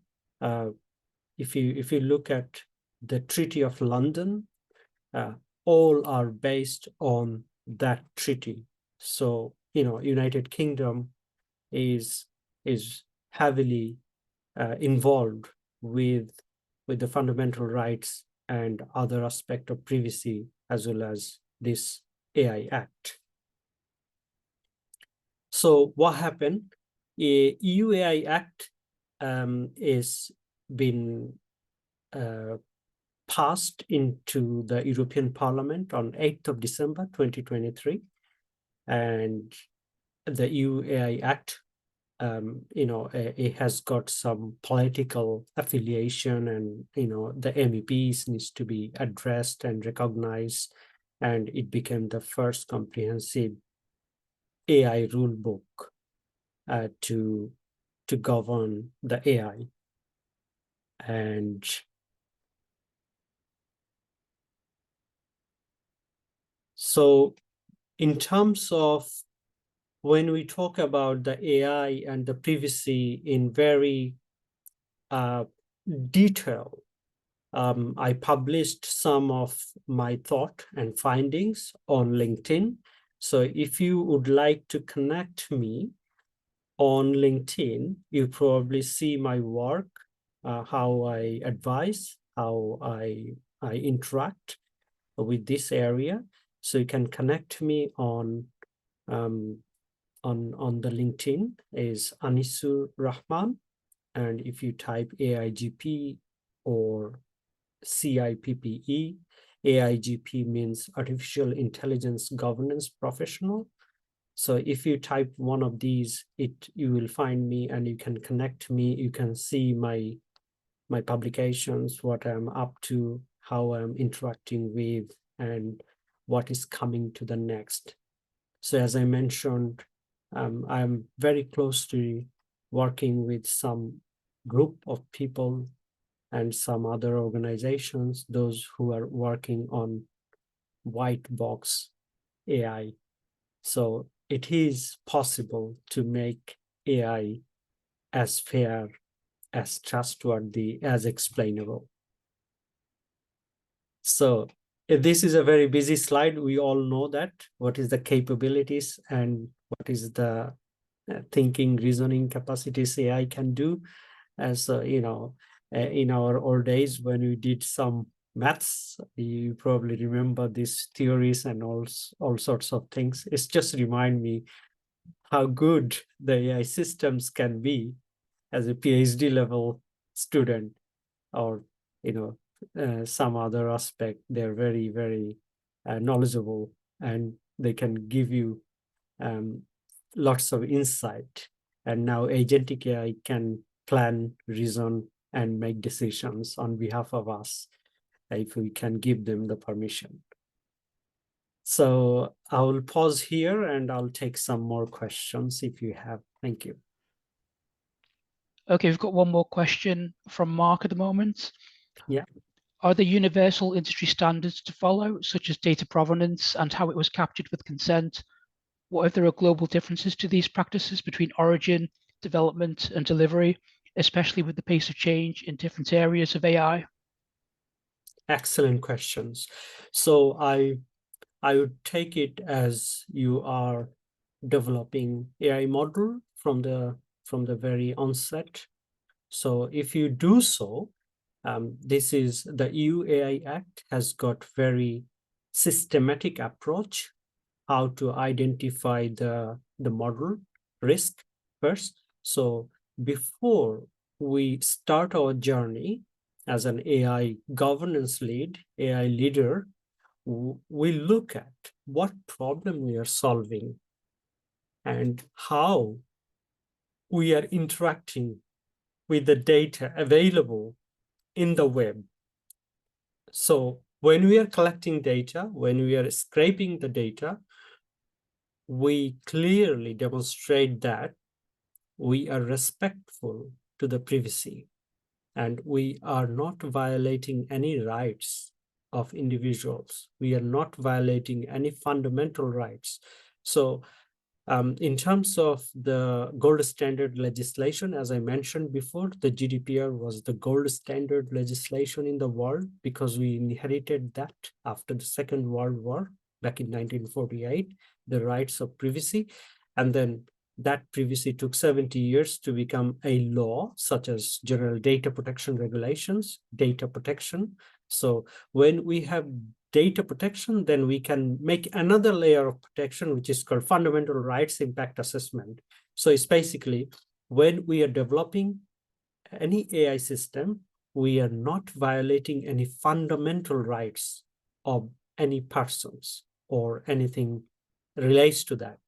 if you look at the Treaty of London, all are based on that treaty. So, you know, United Kingdom is heavily involved with the fundamental rights and other aspect of privacy, as well as this AI Act. So what happened? EU AI Act is been passed into the European Parliament on 8th of December 2023, and the EU AI Act, it has got some political affiliation, and the MEPs needs to be addressed and recognized, and it became the first comprehensive AI rule book to govern the AI. And so in terms of when we talk about the AI and the privacy in very detail, I published some of my thought and findings on LinkedIn. So if you would like to connect me on LinkedIn, you probably see my work, how I advise, how I interact with this area. So you can connect me on the LinkedIn is Anisur Rahman, and if you type AIGP or CIPPE, AIGP means Artificial Intelligence Governance Professional. So if you type one of these, you will find me, and you can connect me. You can see my publications, what I'm up to, how I'm interacting with, and what is coming to the next. So as I mentioned, I'm very close to working with some group of people and some other organizations, those who are working on white box AI. So it is possible to make AI as fair, as trustworthy, as explainable. So this is a very busy slide. We all know that. What is the capabilities and what is the thinking, reasoning capacities AI can do? As in our old days when we did some maths, you probably remember these theories and all sorts of things. It's just remind me how good the AI systems can be as a PhD level student, or some other aspect. They're very, very knowledgeable, and they can give you lots of insight. And now agentic AI can plan, reason, and make decisions on behalf of us if we can give them the permission. So I will pause here and I'll take some more questions if you have. Thank you. Okay, we've got one more question from Mark at the moment. Yeah. Are there universal industry standards to follow, such as data provenance and how it was captured with consent? What if there are global differences to these practices between origin, development, and delivery, especially with the pace of change in different areas of AI? Excellent questions. So I would take it as you are developing AI model from the very onset. So if you do so, this is the EU AI Act has got very systematic approach how to identify the model risk first. So before we start our journey as an AI governance lead, AI leader, we look at what problem we are solving and how we are interacting with the data available in the web. So when we are collecting data, when we are scraping the data, we clearly demonstrate that we are respectful to the privacy and we are not violating any rights of individuals. We are not violating any fundamental rights. So in terms of the gold standard legislation, as I mentioned before, the GDPR was the gold standard legislation in the world because we inherited that after the Second World War back in 1948, the rights of privacy. And then That privacy took 70 years to become a law, such as General Data Protection Regulations, data protection. So when we have data protection, then we can make another layer of protection, which is called fundamental rights impact assessment. So it's basically when we are developing any AI system, we are not violating any fundamental rights of any persons or anything relates to that.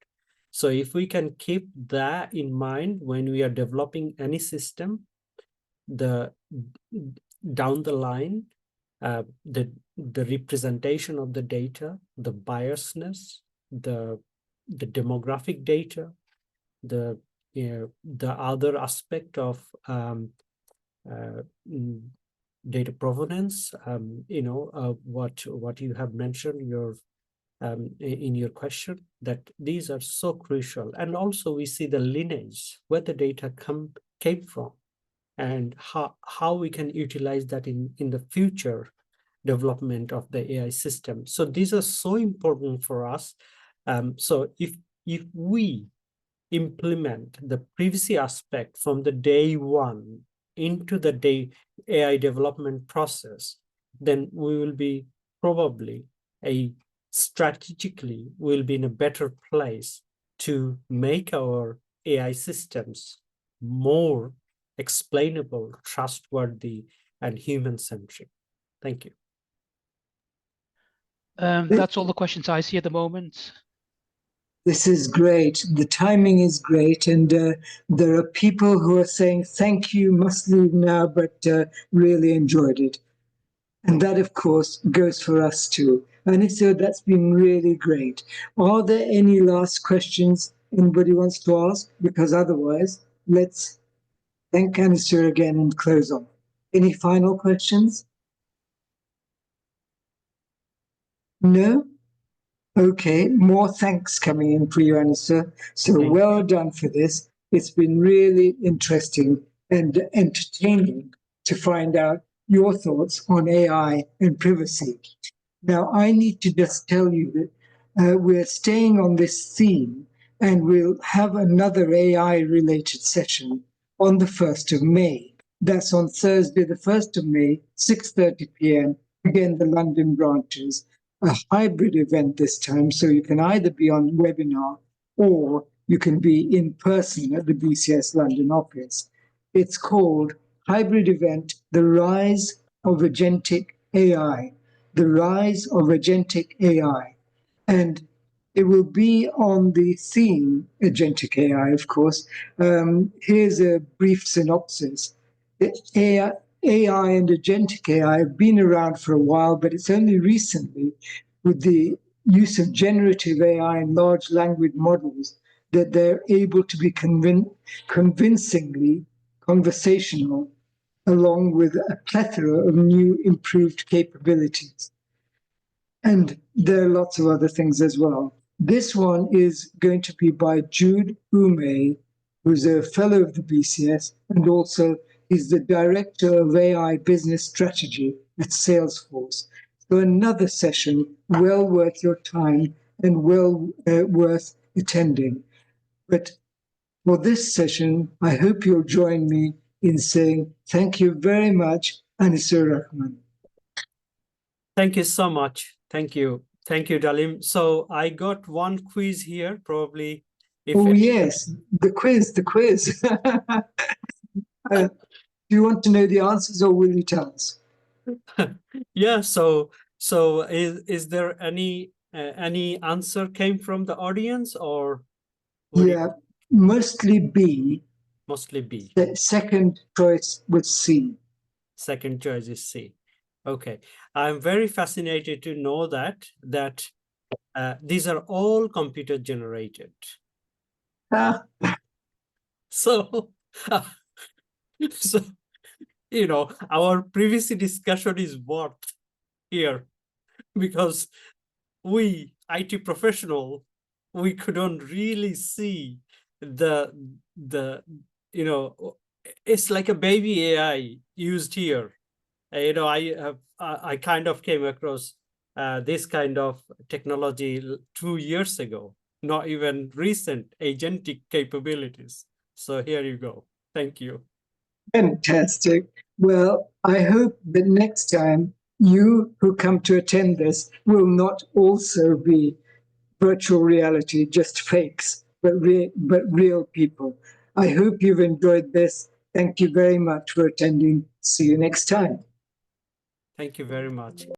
So if we can keep that in mind when we are developing any system, down the line, the representation of the data, the biasness, the demographic data, the other aspect of data provenance, what you have mentioned in your question, that these are so crucial. And also we see the lineage, where the data came from, and how we can utilize that in the future development of the AI system. So these are so important for us. So if we implement the privacy aspect from the day one into the AI development process, then we will be probably strategically we'll be in a better place to make our AI systems more explainable, trustworthy, and human-centric. Thank you. That's all the questions I see at the moment. This is great. The timing is great. And there are people who are saying, thank you, must leave now, but really enjoyed it. And that, of course, goes for us too. Anisur, that's been really great. Are there any last questions anybody wants to ask? Because otherwise, let's thank Anisur again and close on. Any final questions? No? Okay, more thanks coming in for you, Anisur. So well done for this. It's been really interesting and entertaining to find out your thoughts on AI and privacy. Now, I need to just tell you that we're staying on this theme, and we'll have another AI-related session on the 1st of May. That's on Thursday, the 1st of May, 6:30 p.m., again, the London branches. A hybrid event this time, so you can either be on webinar or you can be in person at the BCS London office. It's called Hybrid Event, The Rise of Agentic AI. The Rise of Agentic AI. And it will be on the theme Agentic AI, of course. Here's a brief synopsis. AI and agentic AI have been around for a while, but it's only recently, with the use of generative AI and large language models, that they're able to be convincingly conversational, along with a plethora of new improved capabilities. And there are lots of other things as well. This one is going to be by Jude Ume, who's a fellow of the BCS, and also is the Director of AI Business Strategy at Salesforce. So another session well worth your time and well worth attending. But for this session, I hope you'll join me in saying thank you very much, Anisur Rahman. Thank you so much. Thank you. Thank you, Dalim. So I got one quiz here, probably. Yes, the quiz. Do you want to know the answers, or will you tell us? Yeah. So is there any answer came from the audience, or? Yeah, mostly B. Mostly B. The second choice was C. Second choice is C. Okay. I'm very fascinated to know that these are all computer generated. So, so, our privacy discussion is worth here, because we IT professional, we couldn't really see it's like a baby AI used here. I kind of came across this kind of technology 2 years ago. not even recent agentic capabilities. So here you go. Thank you. Fantastic. Well, I hope that next time you who come to attend this will not also be virtual reality, just fakes, but real people. I hope you've enjoyed this. Thank you very much for attending. See you next time. Thank you very much.